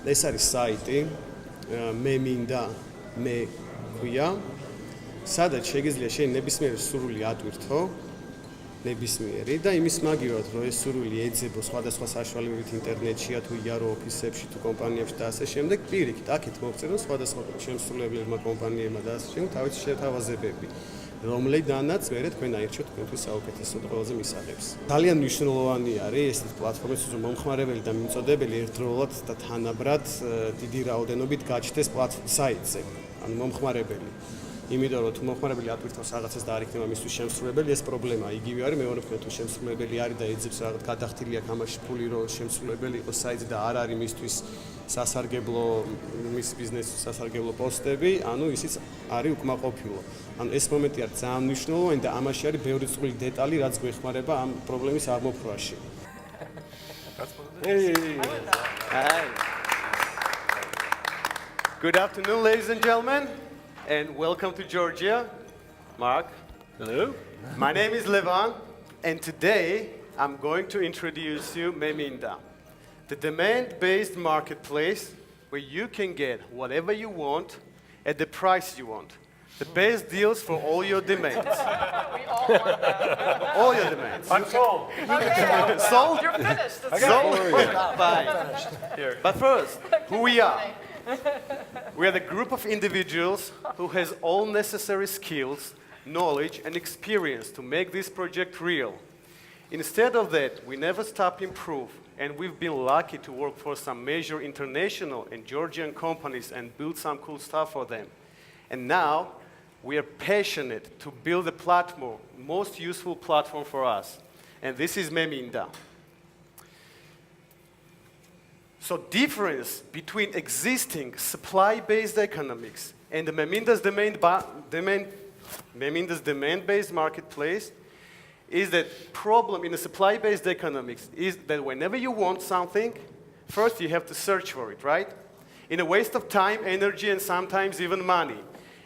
ეს არის საიტი მე მინდა მე ქვია, სადაც შეგიძლია შენ ნებისმიერი სურვილი ატვირთო, ნებისმიერი და იმის მაგივრად, რომ ეს სურვილი ეძებო სხვადასხვა საშუალებებით ინტერნეტშია თუ იარო ოფისებში თუ კომპანიებში და ასე შემდეგ, პირიქით აქეთ მოგწერო სხვადასხვა შემსრულებლებმა კომპანიებმა და ასე შემდეგ თავის შეთავაზებები, რომლიდანაც მერე თქვენ აირჩიოთ თქვენთვის საუკეთესო და ყველაზე მისაღებს. ძალიან მნიშვნელოვანი არის ეს პლატფორმის მომხმარებელი და მომწოდებელი ერთდროულად და თანაბრად დიდი რაოდენობით გაჩნდეს საიტზე, ანუ მომხმარებელი. იმიტომ რომ თუ მომხმარებელი ატვირთავს რაღაცას და არ იქნება მისთვის შემსრულებელი, ეს პრობლემა იგივე არის, მეორე მხრივ თუ შემსრულებელი არის და ეძებს რაღაც გადახდილი აქვს ამაში ფული, რომ შემსრულებელი იყოს საიტზე და არ არის მისთვის სასარგებლო მის ბიზნესის სასარგებლო პოსტები, ანუ ისიც არის უკმაყოფილო. ანუ ეს მომენტი არის ძალიან მნიშვნელოვანი და ამაში არის ბევრი წვრილი დეტალი, რაც გვეხმარება ამ პრობლემის აღმოფხვაში. Good afternoon, ladies and gentlemen, and welcome to Georgia. Mark. Hello. My name is Levan, and today I'm going to introduce you Meminda, the demand-based marketplace where you can get whatever you want at the price you want. The best deals for all your demands. We all want that. All your demands. I'm sold. Okay. Sold? You're finished. Sold? Fine. Here. But first, who we are. We are the group of individuals who has all necessary skills, knowledge, and experience to make this project real. Instead of that, we never stop improve, and we've been lucky to work for some major international and Georgian companies and build some cool stuff for them. And now, we are passionate to build a platform, most useful platform for us. And this is Meminda. So difference between existing supply-based economics and the Meminda's demand-based marketplace is that problem in the supply-based economics is that whenever you want something, first you have to search for it, right? In a waste of time, energy, and sometimes even money.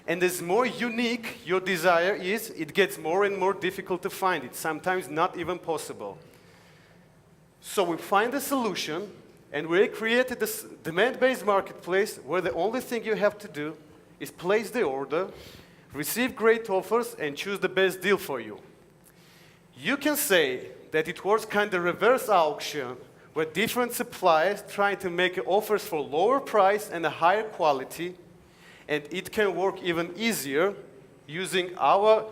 And as more unique your desire is, it gets more and more difficult to find it, sometimes not even possible. So we find a solution, and we created this demand-based marketplace where the only thing you have to do is place the order, receive great offers, and choose the best deal for you. You can say that it works kind of reverse auction, where different suppliers trying to make offers for lower price and a higher quality, and it can work even easier using our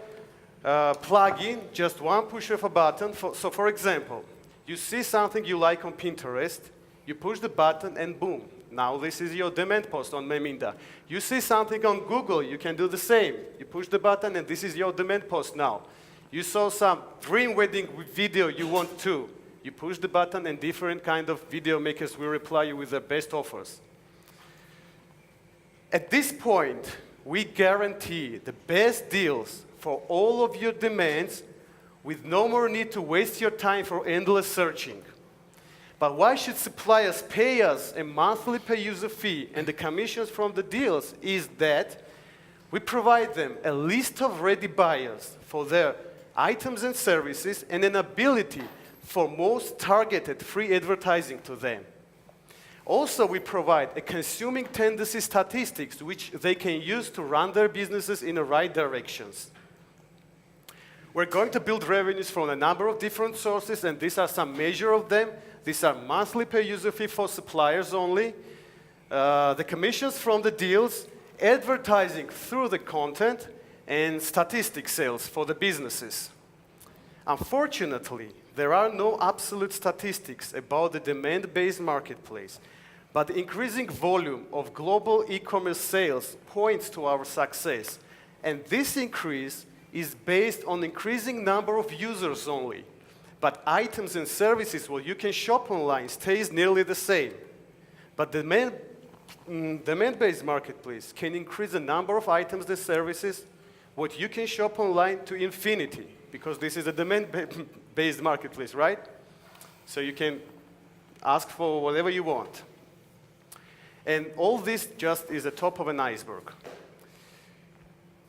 plugin, just one push of a button. So for example, you see something you like on Pinterest, you push the button and boom, now this is your demand post on Meminda. You see something on Google, you can do the same. You push the button and this is your demand post now. You saw some dream wedding video you want to. You push the button and different kind of video makers will reply you with their best offers. At this point, we guarantee the best deals for all of your demands with no more need to waste your time for endless searching. But why should suppliers pay us a monthly per-user fee and the commissions from the deals is that we provide them a list of ready buyers for their items and services and an ability for most targeted free advertising to them. Also, we provide a consuming tendency statistics which they can use to run their businesses in the right directions. We're going to build revenues from a number of different sources, and these are some measure of them. These are monthly per user fee for suppliers only, the commissions from the deals, advertising through the content, and statistic sales for the businesses. Unfortunately, there are no absolute statistics about the demand-based marketplace, but the increasing volume of global e-commerce sales points to our success, and this increase is based on increasing number of users only. But items and services where you can shop online stays nearly the same. But the demand-based marketplace can increase the number of items and services what you can shop online to infinity, because this is a demand-based marketplace, right? So you can ask for whatever you want. And all this just is the top of an iceberg.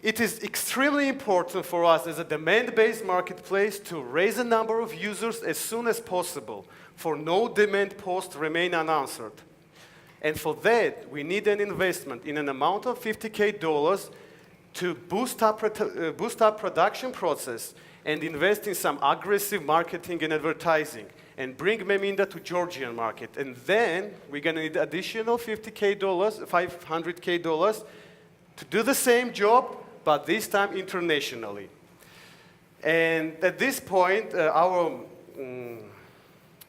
It is extremely important for us as a demand-based marketplace to raise the number of users as soon as possible, for no demand posts remain unanswered. And for that, we need an investment in an amount of $50K to boost up production process and invest in some aggressive marketing and advertising and bring Meminda to Georgian market. And then we're going to need additional $500K to do the same job, but this time internationally. And at this point, our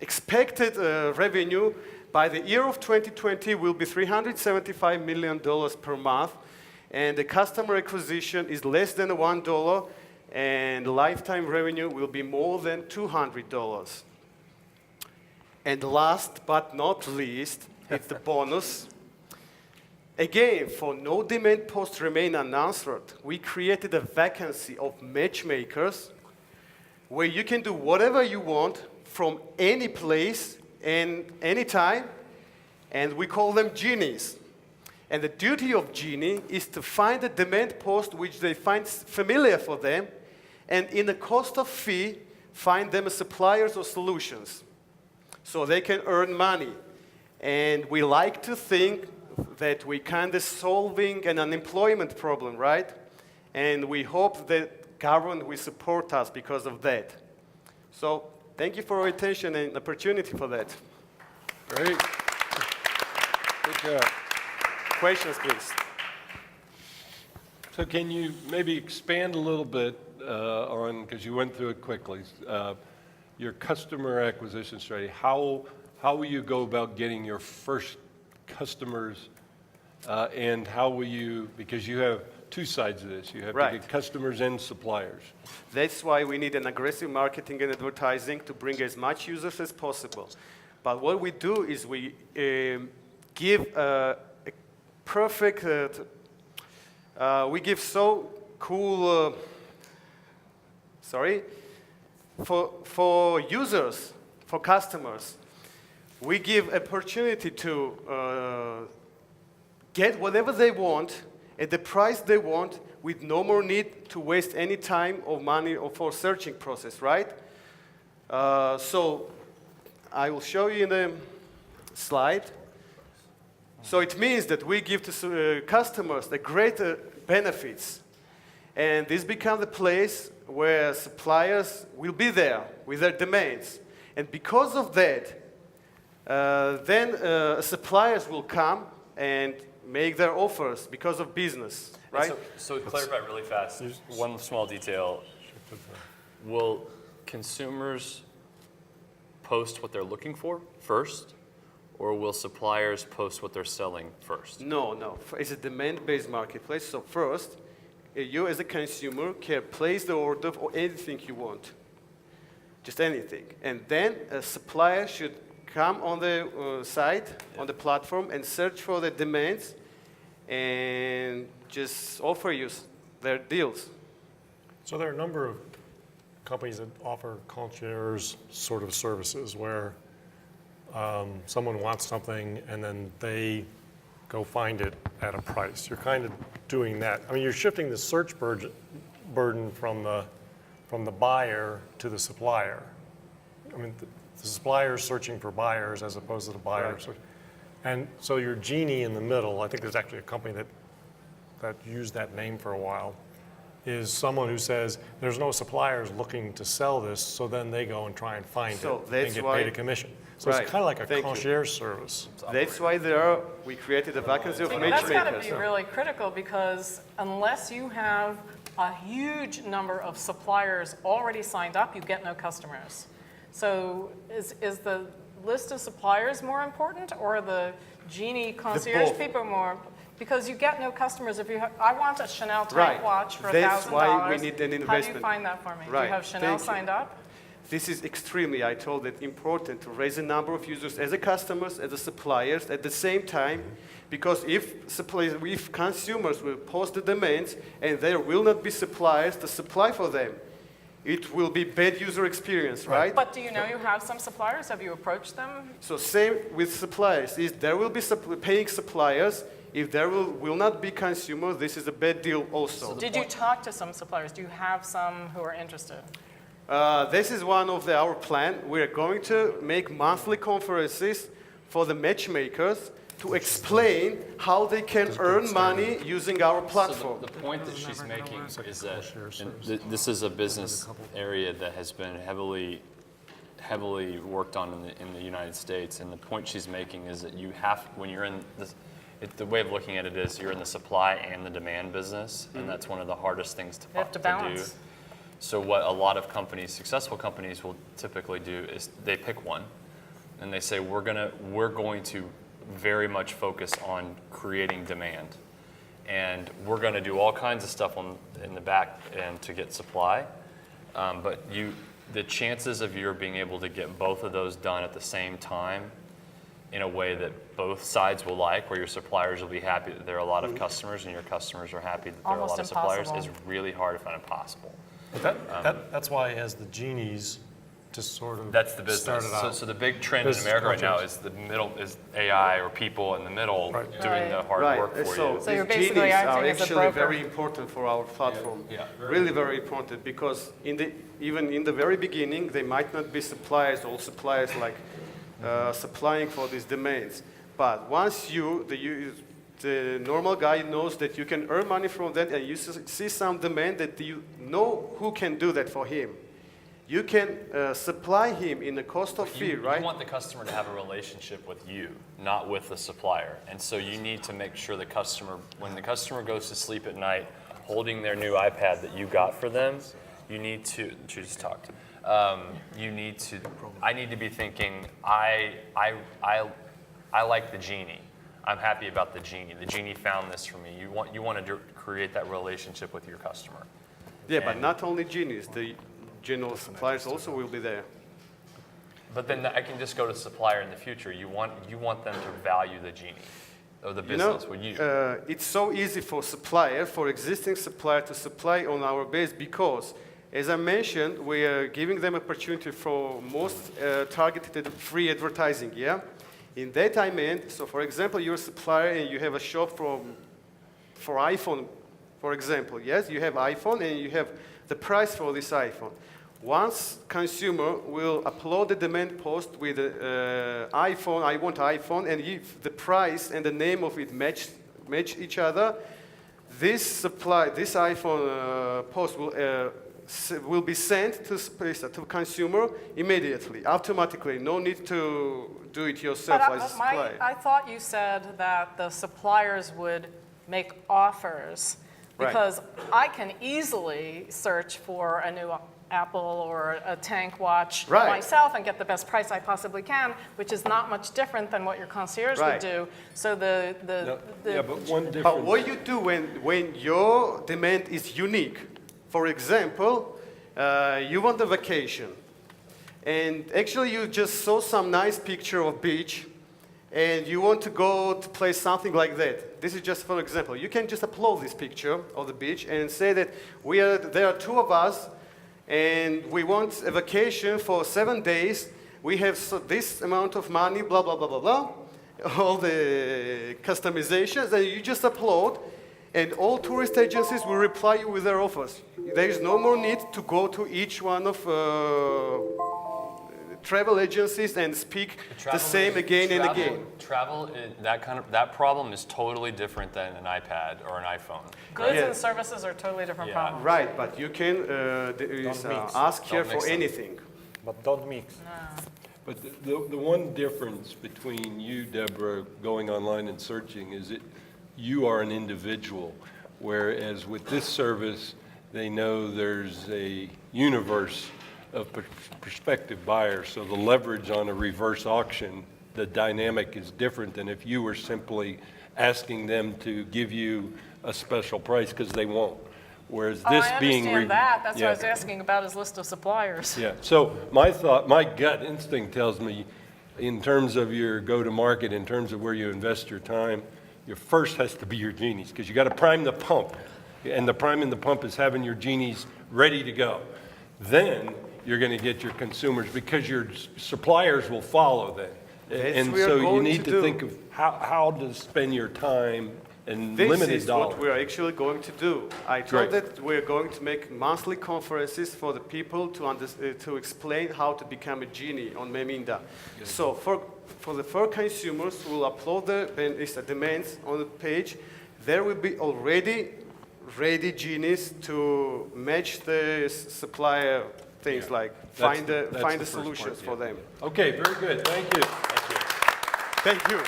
expected revenue by the year of 2020 will be $375 million per month, and the customer acquisition is less than $1, and lifetime revenue will be more than $200. And last but not least, it's the bonus. Again, for no demand posts remain unanswered, we created a vacancy of matchmakers where you can do whatever you want from any place and any time, and we call them genies. And the duty of genie is to find a demand post which they find familiar for them, and in a cost of fee, find them suppliers or solutions so they can earn money. And we like to think that we kind of solving an unemployment problem, right? And we hope that government will support us because of that. So thank you for your attention and opportunity for that. Great. Good job. Questions, please. So can you maybe expand a little bit on, because you went through it quickly, your customer acquisition strategy. How will you go about getting your first customers, and how will you, because you have two sides of this. You have to get customers and suppliers. That's why we need an aggressive marketing and advertising to bring as much users as possible. But what we do is we give a perfect, we give so cool, for users, for customers, we give opportunity to get whatever they want at the price they want with no more need to waste any time or money or for searching process, right? So I will show you in the slide. So it means that we give to customers the greater benefits. And this becomes the place where suppliers will be there with their demands. And because of that, then suppliers will come and make their offers because of business, right? So to clarify really fast, one small detail. Will consumers post what they're looking for first, or will suppliers post what they're selling first? No. It's a demand-based marketplace. So first, you as a consumer can place the order for anything you want, just anything. And then a supplier should come on the site, on the platform, and search for the demands and just offer you their deals. So there are a number of companies that offer concierge sort of services where someone wants something and then they go find it at a price. You're kind of doing that. I mean, you're shifting the search burden from the buyer to the supplier. I mean, the supplier is searching for buyers as opposed to the buyers. Right. And so your genie in the middle, I think there's actually a company that used that name for a while, is someone who says, there's no suppliers looking to sell this, so then they go and try and find it and get paid a commission. So it's kind of like a concierge service. That's why we created a vacancy of That's got to matchmakers. be really critical, because unless you have a huge number of suppliers already signed up, you get no customers. So is the list of suppliers more important, or the genie concierge people more? Because you get no customers if you have, I want a Chanel type watch for $1,000. That's why we need an investment. How do you find that for me? Do you have Chanel signed up? This is extremely, I told it, important to raise the number of users as a customers, as a suppliers at the same time, because if consumers will post the demands and there will not be suppliers to supply for them, it will be bad user experience, right? But do you know you have some suppliers? Have you approached them? So same with suppliers. There will be paying suppliers. If there will not be consumers, this is a bad deal also. Did you talk to some suppliers? Do you have some who are interested? This is one of our plan. We're going to make monthly conferences for the matchmakers to explain how they can earn money using our platform. So the point that she's making is that this is a business area that has been heavily worked on in the United States, and the point she's making is that you have, when you're in this, the way of looking at it is you're in the supply and the demand business, and that's one of the hardest things to have to balance. do. So what a lot of companies, successful companies, will typically do is they pick one, and they say we're going to very much focus on creating demand, and we're going to do all kinds of stuff in the back end to get supply, but the chances of you being able to get both of those done at the same time in a way that both sides will like, where your suppliers will be happy that there are a lot of customers and your customers are happy that there are a lot of suppliers, is really hard, if not impossible. But that's why it has the genies to sort of That's the business. start it out. So the big trend in America right now is the middle is AI or people in the middle doing the hard Right. work for So you. So you're these basically genies acting are as a actually broker. very important for our platform. Yeah. Really very important, because even in the very beginning, they might not be suppliers, all suppliers like supplying for these domains. But once the normal guy knows that you can earn money from that, and you see some demand that you know who can do that for him, you can supply him in a cost of fee, right? You want the customer to have a relationship with you, not with the supplier. And so you need to make sure the customer, when the customer goes to sleep at night holding their new iPad that you got for them, you need to, she just talked, I need to be thinking, I like the genie. I'm happy about the genie. The genie found this for me. You want to create that relationship with your customer. Yeah, but not only genies, the general suppliers also will be there. But then I can just go to supplier in the future. You want them to value the genie or the business. It's so easy for existing supplier to supply on our base, because, as I mentioned, we are giving them opportunity for most targeted free advertising. Yeah, in that I meant, so for example, you're a supplier and you have a shop for iPhone, for example. Yes, you have iPhone and you have the price for this iPhone. Once consumer will upload the demand post with iPhone, I want iPhone, and if the price and the name of it match each other, this iPhone post will be sent to consumer immediately, automatically. No need to do it yourself as a supplier. I thought you said that the suppliers would make offers, because I can easily search for a new Apple or a tank watch myself and get the best price I possibly can, which is not much different than what your concierge would do. So but one difference. But what you do when your demand is unique, for example, you want a vacation, and actually you just saw some nice picture of beach, and you want to go to play something like that. This is just for example. You can just upload this picture of the beach and say that there are two of us, and we want a vacation for 7 days. We have this amount of money, blah, blah, blah, blah, blah. All the customizations, and you just upload, and all tourist agencies will reply you with their offers. There is no more need to go to each one of travel agencies and speak the same again and again. Travel, that problem is totally different than an iPad or an iPhone. Goods and services are totally different problems. Right, but you can ask here for anything. But don't mix. But the one difference between you, Deborah, going online and searching is that you are an individual, whereas with this service, they know there's a universe of prospective buyers. So the leverage on a reverse auction, the dynamic is different than if you were simply asking them to give you a special price, because they won't. Whereas this being... I understand that. That's what I was asking about, his list of suppliers. Yeah, so my gut instinct tells me, in terms of your go-to-market, in terms of where you invest your time, your first has to be your genies, because you got to prime the pump. And the priming the pump is having your genies ready to go. Then you're going to get your consumers, because your suppliers will follow then. And so you need to think of how to spend your time and This limited is what dollars. we're actually going to do. I told Great. that we're going to make monthly conferences for the people to explain how to become a genie on Meminda. So for the four consumers who will upload the demands on the page, there will be already ready genies to match the supplier things like find the first solutions part, for them. Okay, very good. Thank you. Thank you.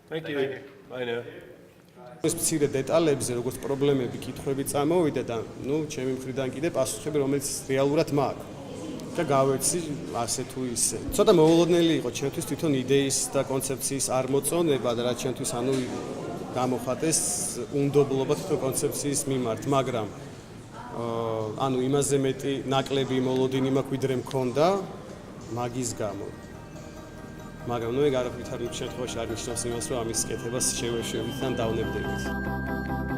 Thank you. Bye now. ეს მცირე დეტალებზე, როგორც პრობლემები, კითხვები წამოვიდა და ნუ ჩემი მხრიდან კიდე პასუხები, რომელიც რეალურად მაქვს. და გავეცი ასე თუ ისე. ცოტა მოულოდნელი იყო ჩემთვის თვითონ იდეის და კონცეფციის არ მოწონება და რაც ჩემთვის ანუ გამოხატეს უნდობლობა თვითონ კონცეფციის მიმართ, მაგრამ ანუ იმაზე მეტი ნაკლები მოლოდინი მაქვს ვიდრე მქონდა მაგის გამო. მაგრამ ნუ ეგ არაფრით არ შემთხვევაში არ ნიშნავს იმას, რომ ამის კეთებას შევეშევით და დავნებდებით.